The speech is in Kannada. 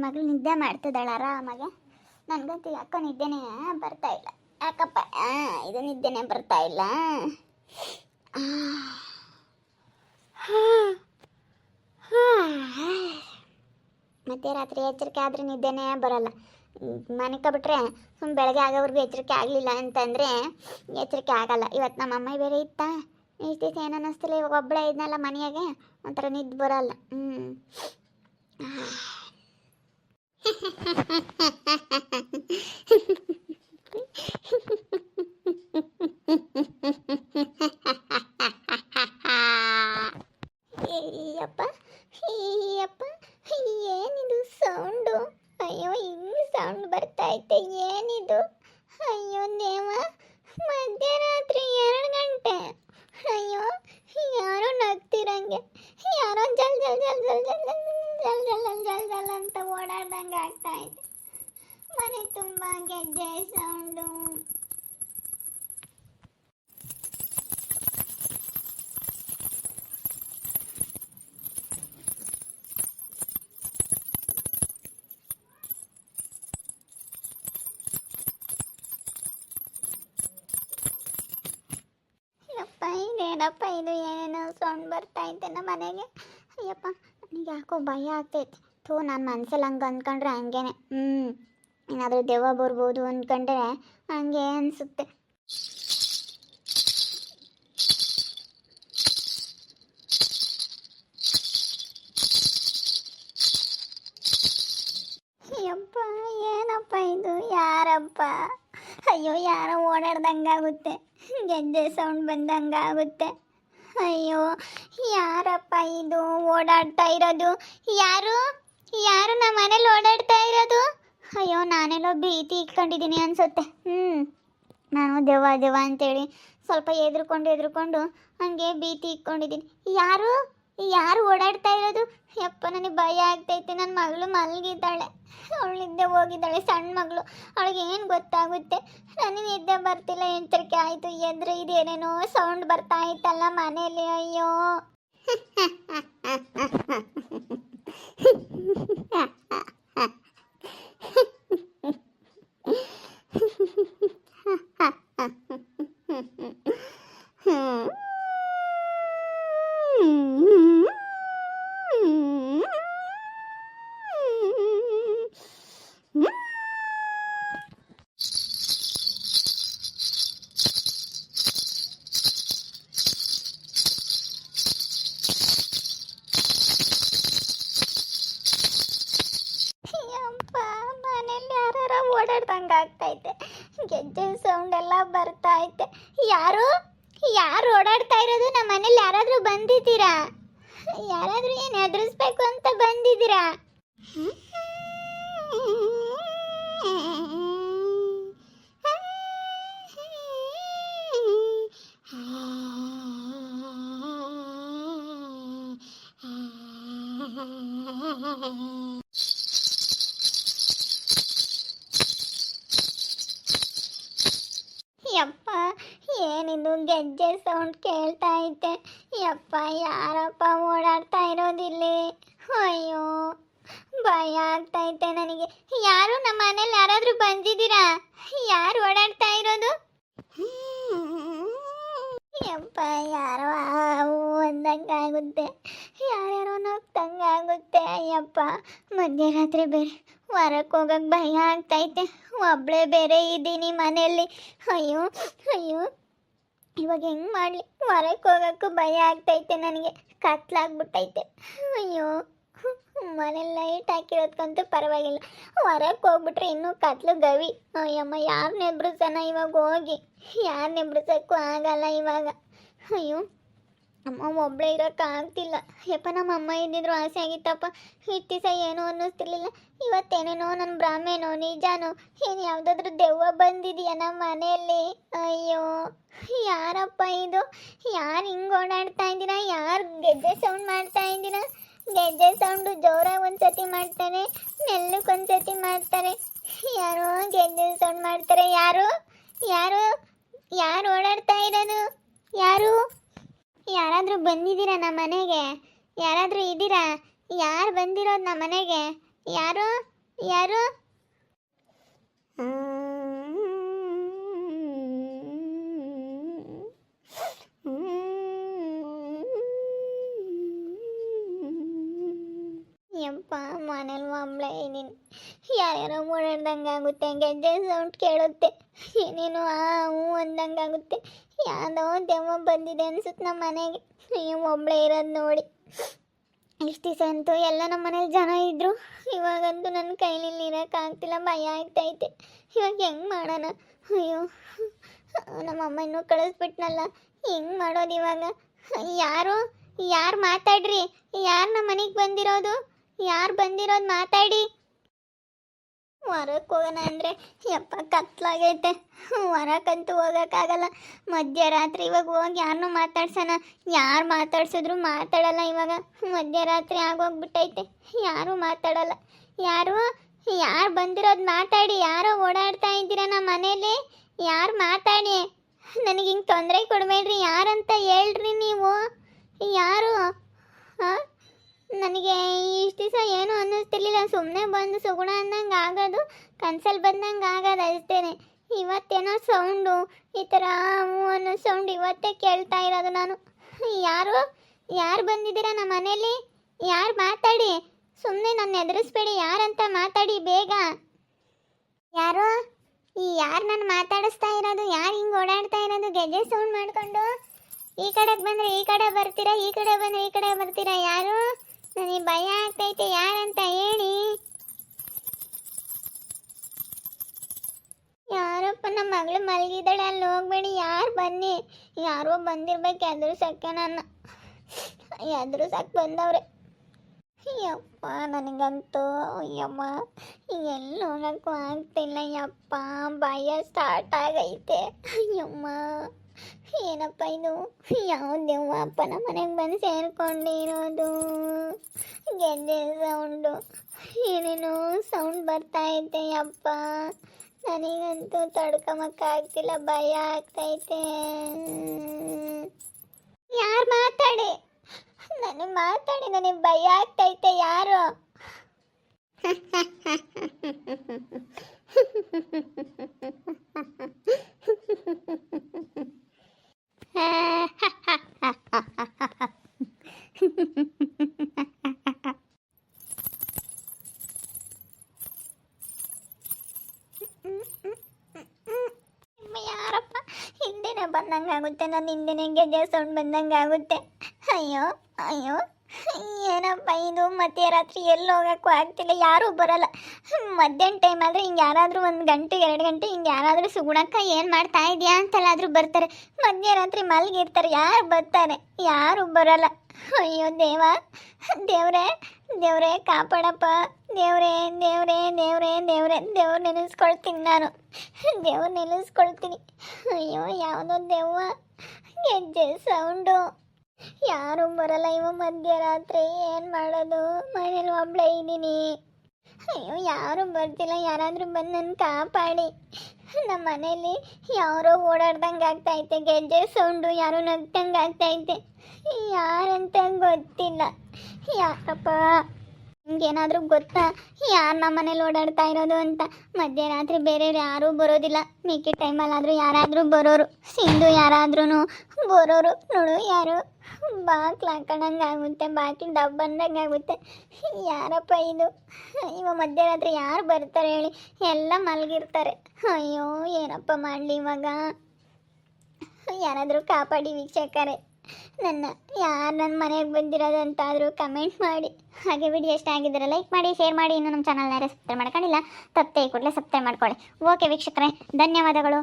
ಮಗಳು ನಿದ್ದೆ ಮಾಡ್ತಿದ್ದಾಳ ಆರಾಮಾಗೆ. ನನಗಂತೂ ಯಾಕೋ ನಿದ್ದೆನೇ ಬರ್ತಾ ಇಲ್ಲ. ಯಾಕಪ್ಪ ಇದು ನಿದ್ದೆನೇ ಬರ್ತಾ ಇಲ್ಲ. ಮಧ್ಯರಾತ್ರಿ ಎಚ್ಚರಿಕೆ ಆದರೆ ನಿದ್ದೆನೇ ಬರಲ್ಲ. ಮನಿಕಬಿಟ್ರೆ ಸುಮ್ಮನೆ ಬೆಳಗ್ಗೆ ಆಗೋವರೆಗೂ ಎಚ್ಚರಿಕೆ ಆಗಲಿಲ್ಲ ಅಂತಂದರೆ ಎಚ್ಚರಿಕೆ ಆಗಲ್ಲ. ಇವತ್ತು ನಮ್ಮ ಅಮ್ಮ ಬೇರೆ ಇತ್ತ, ಇಷ್ಟು ದಿವಸ ಏನು ಅನ್ನಿಸ್ತಿಲ್ಲ. ಇವಾಗ ಒಬ್ಬಳೇ ಇದ್ನಲ್ಲ ಮನೆಯಾಗೆ, ಒಂಥರ ನಿದ್ದೆ ಬರಲ್ಲ. ಅಯ್ಯಪ್ಪ ಅಯ್ಯಪ್ಪ, ಏನಿದು ಸೌಂಡು? ಅಯ್ಯೋ, ಹಿಂಗೆ ಸೌಂಡ್ ಬರ್ತಾ ಐತೆ, ಏನಿದು? ಅಯ್ಯೋ ದೇವ, ಮಧ್ಯರಾತ್ರಿ 2 ಗಂಟೆ. ಅಯ್ಯೋ, ಯಾರೋ ನಗ್ತಿರಂಗೆ, ಯಾರೋ ಜಲ್ ಜಲ್ ಜಲ್ ಜಲ್ ಜಲ್ ಜಲ್ ಜಲ್ ಜಲ್ ಜಲ್ ಜಲ್ ಜಲ್ ಅಂತ ಓಡಾಡ್ದಂಗೆ ಆಗ್ತಾ ಇದೆ. ಮನೆ ತುಂಬ ಗೆಜ್ಜೆ ಸೌಂಡು. ಇದೇನಪ್ಪ ಇದು, ಏನೇನೋ ಸೌಂಡ್ ಬರ್ತಾ ಐತೆ ನಮ್ಮ ಮನೆಗೆ. ಅಯ್ಯಪ್ಪ, ನನಗೆ ಯಾಕೋ ಭಯ ಆಗ್ತೈತೆ. ನಾನು ಮನ್ಸಲ್ಲಿ ಹಂಗೆ ಅಂದ್ಕೊಂಡ್ರೆ ಹಂಗೇನೆ. ಏನಾದರೂ ದೆವ್ವ ಬರ್ಬೋದು ಅಂದ್ಕೊಂಡ್ರೆ ಹಂಗೆ ಅನಿಸುತ್ತೆ. ಅಯ್ಯಪ್ಪ, ಏನಪ್ಪ ಇದು? ಯಾರಪ್ಪ? ಅಯ್ಯೋ, ಯಾರೋ ಓಡಾಡ್ದಂಗಾಗುತ್ತೆ, ಗೆಜ್ಜೆ ಸೌಂಡ್ ಬಂದಂಗಾಗುತ್ತೆ. ಅಯ್ಯೋ, ಯಾರಪ್ಪ ಇದು ಓಡಾಡ್ತಾ ಇರೋದು? ಯಾರು ಯಾರು ನಮ್ಮ ಮನೇಲಿ ಓಡಾಡ್ತಾ ಇರೋದು? ಅಯ್ಯೋ, ನಾನೆಲ್ಲೋ ಭೀತಿ ಇಟ್ಕೊಂಡಿದ್ದೀನಿ ಅನ್ಸುತ್ತೆ. ನಾನು ದೆವ್ವ ಅಂತೇಳಿ ಸ್ವಲ್ಪ ಎದ್ರುಕೊಂಡು ಹಂಗೆ ಭೀತಿ ಇಟ್ಕೊಂಡಿದ್ದೀನಿ. ಯಾರು ಓಡಾಡ್ತಾ ಇರೋದು? ಯಪ್ಪ, ನನಗೆ ಭಯ ಆಗ್ತೈತೆ. ನನ್ನ ಮಗಳು ಮಲಗಿದ್ದಾಳೆ, ಅವಳಿದ್ದೆ ಹೋಗಿದ್ದಾಳೆ, ಸಣ್ಣ ಮಗಳು. ಅವಳಿಗೆ ಏನು ಗೊತ್ತಾಗುತ್ತೆ? ನನಗೆ ನಿದ್ದೆ ಬರ್ತಿಲ್ಲ, ಎಚ್ಚರಿಕೆ ಆಯಿತು. ಎದ್ರೆ ಇದೇನೇನೋ ಸೌಂಡ್ ಬರ್ತಾ ಇತ್ತಲ್ಲ ಮನೇಲಿ. ಅಯ್ಯೋ ಓಡಾಡ್ದಂಗೆ ಆಗ್ತೈತೆ, ಗೆಜ್ಜೆ ಸೌಂಡ್ ಎಲ್ಲ ಬರ್ತಾ ಐತೆ. ಯಾರು ಓಡಾಡ್ತಾ ಇರೋದು? ನಮ್ಮ ಮನೇಲಿ ಯಾರಾದರೂ ಬಂದಿದ್ದೀರಾ? ಯಾರಾದರೂ ಏನು ಎದುರಿಸ್ಬೇಕು ಅಂತ ಬಂದಿದ್ದೀರಾ? ಯಪ್ಪ, ಏನಿದು ಗೆಜ್ಜೆ ಸೌಂಡ್ ಕೇಳ್ತಾ ಐತೆ? ಯಪ್ಪ, ಯಾರಪ್ಪ ಓಡಾಡ್ತಾ ಇರೋದಿಲ್ಲಿ? ಅಯ್ಯೋ, ಭಯ ಆಗ್ತೈತೆ ನನಗೆ. ಯಾರು ನಮ್ಮ ಮನೇಲಿ ಯಾರಾದರೂ ಬಂದಿದ್ದೀರಾ? ಯಾರು ಓಡಾಡ್ತಾ ಇರೋದು? ಯಪ್ಪ, ಯಾರೋ ಅಂದಂಗಾಗುತ್ತೆ, ಯಾರ್ಯಾರೋ ನಗ್ದಂಗಾಗುತ್ತೆ. ಅಯ್ಯಪ್ಪ, ಮಧ್ಯರಾತ್ರಿ ಬೇರೆ ಹೊರಕ್ಕೆ ಹೋಗಕ್ಕೆ ಭಯ ಆಗ್ತೈತೆ. ಒಬ್ಬಳೇ ಬೇರೆ ಇದ್ದೀನಿ ಮನೆಯಲ್ಲಿ. ಅಯ್ಯೋ, ಇವಾಗ ಹೆಂಗೆ ಮಾಡಲಿ? ಹೊರಕ್ಕೆ ಹೋಗೋಕ್ಕೂ ಭಯ ಆಗ್ತೈತೆ ನನಗೆ, ಕತ್ಲಾಗ್ಬಿಟ್ಟೈತೆ. ಅಯ್ಯೋ, ಮನೇಲಿ ಲೈಟ್ ಹಾಕಿರೋದ್ಕಂತೂ ಪರವಾಗಿಲ್ಲ, ಹೊರಕ್ಕೆ ಹೋಗ್ಬಿಟ್ರೆ ಇನ್ನೂ ಕತ್ಲು ಗವಿ. ಅಯ್ಯಮ್ಮ, ಯಾರನ್ನ ಎಬ್ರಿಸೋಣ ಇವಾಗ? ಹೋಗಿ ಯಾರನ್ನ ಎಬ್ರಿಸೋಕ್ಕೂ ಆಗಲ್ಲ ಇವಾಗ. ಅಯ್ಯೋ, ಅಮ್ಮ ಒಬ್ಬಳೇ ಇರೋಕ್ಕಾಗ್ತಿಲ್ಲ. ಯಪ್ಪ, ನಮ್ಮ ಅಮ್ಮ ಇದ್ದಿದ್ರು ಆಸೆ ಆಗಿತ್ತಪ್ಪ. ಇಷ್ಟು ದಿವಸ ಏನೂ ಅನ್ನಿಸ್ತಿರ್ಲಿಲ್ಲ, ಇವತ್ತೇನೇನೋ ನನ್ನ ಭ್ರಮೆನೋ ನಿಜಾನೋ ಏನು ಯಾವುದಾದ್ರೂ ದೆವ್ವ ಬಂದಿದೆಯಾ ನಮ್ಮ ಮನೆಯಲ್ಲಿ? ಅಯ್ಯೋ, ಯಾರಪ್ಪ ಇದು? ಯಾರು ಹಿಂಗೆ ಓಡಾಡ್ತಾ ಇದ್ದೀರಾ? ಯಾರು ಗೆಜ್ಜೆ ಸೌಂಡ್ ಮಾಡ್ತಾ ಇದ್ದೀರಾ? ಗೆಜ್ಜೆ ಸೌಂಡು ಜೋರಾಗಿ ಒಂದ್ಸತಿ ಮಾಡ್ತಾರೆ, ಮೆಲ್ಲಕ್ಕೆ ಒಂದ್ಸತಿ ಮಾಡ್ತಾರೆ. ಯಾರೋ ಗೆಜ್ಜೆ ಸೌಂಡ್ ಮಾಡ್ತಾರೆ. ಯಾರು ಓಡಾಡ್ತಾ ಇರೋದು? ಯಾರಾದರೂ ಬಂದಿದ್ದೀರಾ ನಮ್ಮ ಮನೆಗೆ? ಯಾರಾದರೂ ಇದ್ದೀರಾ? ಯಾರು ಬಂದಿರೋದು ನಮ್ಮ ಮನೆಗೆ? ಯಾರು? ಯಾರು? ಯಪ್ಪ ಮನೇಲಿ ಒಬ್ಳೆ ಇದೀನಿ. ಯಾರ್ಯಾರೋ ಓಡಾಡ್ದಂಗೆ ಆಗುತ್ತೆ, ಗೆಜ್ಜೆ ಸೌಂಡ್ ಕೇಳುತ್ತೆ, ಏನೇನು ಆ ಹೂ ಅಂದಂಗೆ ಆಗುತ್ತೆ. ಯಾವುದೋ ದೆವ್ವ ಬಂದಿದೆ ಅನ್ಸುತ್ತೆ ನಮ್ಮ ಮನೆಗೆ. ಅಯ್ಯೋ ಒಬ್ಳೆ ಇರೋದು ನೋಡಿ. ಇಷ್ಟು ದಿವಸ ಅಂತೂ ಎಲ್ಲ ನಮ್ಮ ಮನೇಲಿ ಜನ ಇದ್ದರು, ಇವಾಗಂತೂ ನನ್ನ ಕೈಲಿ ಇರೋಕ್ಕಾಗ್ತಿಲ್ಲ, ಭಯ ಆಗ್ತೈತೆ. ಇವಾಗ ಹೆಂಗೆ ಮಾಡೋಣ? ಅಯ್ಯೋ ನಮ್ಮಮ್ಮ ಇನ್ನೂ ಕಳಿಸ್ಬಿಟ್ನಲ್ಲ, ಹೆಂಗೆ ಮಾಡೋದು ಇವಾಗ? ಯಾರು ಮಾತಾಡ್ರಿ? ಯಾರು ನಮ್ಮ ಮನೆಗೆ ಬಂದಿರೋದು? ಯಾರು ಬಂದಿರೋದು ಮಾತಾಡಿ. ಹೊರಕ್ಕೆ ಹೋಗೋಣ ಅಂದರೆ ಯಪ್ಪ ಕತ್ಲಾಗೈತೆ, ಹೊರಕ್ಕಂತೂ ಹೋಗೋಕ್ಕಾಗಲ್ಲ. ಮಧ್ಯರಾತ್ರಿ ಇವಾಗ ಹೋಗಿ ಯಾರನ್ನೂ ಮಾತಾಡ್ಸೋಣ, ಯಾರು ಮಾತಾಡ್ಸಿದ್ರು ಮಾತಾಡಲ್ಲ. ಇವಾಗ ಮಧ್ಯರಾತ್ರಿ ಆಗೋಗ್ಬಿಟ್ಟೈತೆ, ಯಾರೂ ಮಾತಾಡಲ್ಲ. ಯಾರು ಬಂದಿರೋದು ಮಾತಾಡಿ. ಯಾರೋ ಓಡಾಡ್ತಾ ಇದ್ದೀರಾ ನಮ್ಮ ಮನೇಲಿ, ಯಾರು ಮಾತಾಡಿ. ನನಗೆ ಹಿಂಗೆ ತೊಂದರೆ ಕೊಡಬೇಡ್ರಿ, ಯಾರಂತ ಹೇಳ್ರಿ ನೀವು. ಯಾರು? ಹಾಂ, ನನಗೆ ಇಷ್ಟು ದಿವಸ ಏನೂ ಅನ್ನಿಸ್ತಿರ್ಲಿಲ್ಲ, ಸುಮ್ಮನೆ ಬಂದು ಸುಗುಣ ಅಂದಂಗೆ ಆಗೋದು, ಕನ್ಸಲ್ಲಿ ಬಂದಂಗೆ ಆಗೋದು ಅಷ್ಟೇ. ಇವತ್ತೇನೋ ಸೌಂಡು, ಈ ಥರ ಅನ್ನೋ ಸೌಂಡ್ ಇವತ್ತೇ ಕೇಳ್ತಾ ಇರೋದು ನಾನು. ಯಾರು ಬಂದಿದ್ದೀರಾ ನಮ್ಮ ಮನೇಲಿ? ಯಾರು ಮಾತಾಡಿ, ಸುಮ್ಮನೆ ನನ್ನ ಎದುರಿಸ್ಬೇಡಿ, ಯಾರಂತ ಮಾತಾಡಿ ಬೇಗ. ಯಾರು ನಾನು ಮಾತಾಡಿಸ್ತಾ ಇರೋದು? ಯಾರು ಹಿಂಗೆ ಓಡಾಡ್ತಾ ಇರೋದು ಗೆಜ್ಜೆ ಸೌಂಡ್ ಮಾಡಿಕೊಂಡು? ಈ ಕಡೆಗೆ ಬಂದರೆ ಈ ಕಡೆ ಬರ್ತೀರಾ, ಈ ಕಡೆ ಬಂದರೆ ಈ ಕಡೆ ಬರ್ತೀರಾ? ಯಾರು? ನನಗೆ ಭಯ ಆಗ್ತೈತೆ, ಯಾರಂತ ಹೇಳಿ. ಯಾರಪ್ಪ ನಮ್ಮ ಮಗಳು ಮಲಗಿದ್ದಾಳೆ, ಅಲ್ಲಿ ಹೋಗ್ಬೇಡಿ, ಯಾರು ಬನ್ನಿ. ಯಾರೋ ಬಂದಿರ್ಬೇಕು ಎದುರಿಸಕ್ಕೆ, ನನ್ನ ಎದುರಿಸಕ್ಕೆ ಬಂದವ್ರೆ. ಯಪ್ಪ ನನಗಂತೂ ಅಯ್ಯಮ್ಮ ಎಲ್ಲಿ ಹೋಗಕ್ಕೂ ಆಗ್ತಿಲ್ಲ ಯಪ್ಪ, ಭಯ ಸ್ಟಾರ್ಟ್ ಆಗೈತೆ. ಅಯ್ಯಮ್ಮ ಏನಪ್ಪ ಇದು? ಯಾವ ದೆವ್ವ ಅಪ್ಪ ನಮ್ಮ ಮನೆಗೆ ಬಂದು ಸೇರ್ಕೊಂಡಿರೋದು? ಗೆಜ್ಜೆ ಸೌಂಡು, ಏನೇನೋ ಸೌಂಡ್ ಬರ್ತಾ ಐತೆ ಯಪ್ಪ. ನನಗಂತೂ ತಡ್ಕೊಂಬಕ್ಕಾಗ್ತಿಲ್ಲ, ಭಯ ಆಗ್ತೈತೆ. ಯಾರು ಮಾತಾಡಿ, ನನಗೆ ಭಯ ಆಗ್ತೈತೆ. ಯಾರು? ಯಾರಪ್ಪ? ಹಿಂದೆನೇ ಬಂದಂಗಾಗುತ್ತೆ, ನನ್ನ ಹಿಂದೆನೇ ಗೆಜ್ಜೆ ಸೌಂಡ್ ಬಂದಂಗಾಗುತ್ತೆ. ಅಯ್ಯೋ ಏನಪ್ಪ ಇದು? ಮಧ್ಯರಾತ್ರಿ ಎಲ್ಲಿ ಹೋಗೋಕ್ಕೂ ಆಗ್ತಿಲ್ಲ, ಯಾರೂ ಬರಲ್ಲ. ಮಧ್ಯಾಹ್ನ ಟೈಮ್ ಆದರೆ ಹಿಂಗೆ ಯಾರಾದರೂ 1 ಗಂಟೆ 2 ಗಂಟೆ ಹಿಂಗೆ ಯಾರಾದರೂ ಸುಗುಣಕ್ಕ ಏನು ಮಾಡ್ತಾ ಇದೆಯಾ ಅಂತಲ್ಲಾದರೂ ಬರ್ತಾರೆ. ಮಧ್ಯರಾತ್ರಿ ಮಲಗಿರ್ತಾರೆ, ಯಾರು ಬರ್ತಾರೆ? ಯಾರೂ ಬರಲ್ಲ. ಅಯ್ಯೋ ದೇವ್ರೇ ಕಾಪಾಡಪ್ಪ. ದೇವ್ರೇ ನೆನೆಸ್ಕೊಳ್ತೀನಿ ನಾನು, ನೆನೆಸ್ಕೊಳ್ತೀನಿ. ಅಯ್ಯೋ ಯಾವುದೋ ದೆವ್ವ, ಗೆಜ್ಜೆ ಸೌಂಡು, ಯಾರೂ ಬರಲ್ಲ. ಮಧ್ಯರಾತ್ರಿ ಏನು ಮಾಡೋದು? ಮನೇಲಿ ಒಬ್ಳೆ ಇದ್ದೀನಿ. ಅಯ್ಯೋ ಯಾರೂ ಬರ್ತಿಲ್ಲ, ಯಾರಾದರೂ ಬಂದು ನನ್ನ ಕಾಪಾಡಿ. ನಮ್ಮ ಮನೇಲಿ ಯಾರೋ ಓಡಾಡ್ದಂಗೆ ಆಗ್ತೈತೆ, ಗೆಜ್ಜೆ ಸೌಂಡು, ಯಾರೋ ನಗ್ದಂಗೆ ಆಗ್ತೈತೆ. ಯಾರಂತ ಗೊತ್ತಿಲ್ಲ. ಯಾಕಪ್ಪ? ನಿಮ್ಗೇನಾದರೂ ಗೊತ್ತಾ ಯಾರು ನಮ್ಮ ಮನೇಲಿ ಓಡಾಡ್ತಾ ಇರೋದು ಅಂತ? ಮಧ್ಯರಾತ್ರಿ ಬೇರೆ ಯಾರೂ ಬರೋದಿಲ್ಲ, ಮಿಕ್ಕಿ ಟೈಮಲ್ಲಾದರೂ ಯಾರಾದರೂ ಬರೋರು. ಸಿಂಧು ಯಾರಾದ್ರೂ ಬರೋರು ನೋಡು. ಯಾರು ಬಾಕ್ಲು ಹಾಕೊಂಡಂಗೆ ಆಗುತ್ತೆ, ಬಾಕ್ಲು ಡಬ್ಬಂದಂಗೆ ಆಗುತ್ತೆ. ಯಾರಪ್ಪ ಇದು? ಇವಾಗ ಮಧ್ಯರಾತ್ರಿ ಯಾರು ಬರ್ತಾರೆ ಹೇಳಿ? ಎಲ್ಲ ಮಲಗಿರ್ತಾರೆ. ಅಯ್ಯೋ ಏನಪ್ಪ ಮಾಡಲಿ ಇವಾಗ? ಯಾರಾದರೂ ಕಾಪಾಡಿ ವೀಕ್ಷಕರೇ. ಯಾರು ನನ್ನ ಮನೆಗೆ ಬಂದಿರೋದು ಅಂತಾದರೂ ಕಮೆಂಟ್ ಮಾಡಿ. ಹಾಗೆ ವಿಡಿಯೋ ಇಷ್ಟ ಆಗಿದ್ದರೆ ಲೈಕ್ ಮಾಡಿ, ಶೇರ್ ಮಾಡಿ. ಇನ್ನೂ ನಮ್ಮ ಚಾನಲ್ನ ಸಬ್ಸ್ಕ್ರೈಬ್ ಮಾಡ್ಕೊಂಡಿಲ್ಲ, ತಪ್ಪದೆ ಕೂಡಲೇ ಸಬ್ಸ್ಕ್ರೈಬ್ ಮಾಡ್ಕೊಳ್ಳಿ. ಓಕೆ ವೀಕ್ಷಕರೇ, ಧನ್ಯವಾದಗಳು.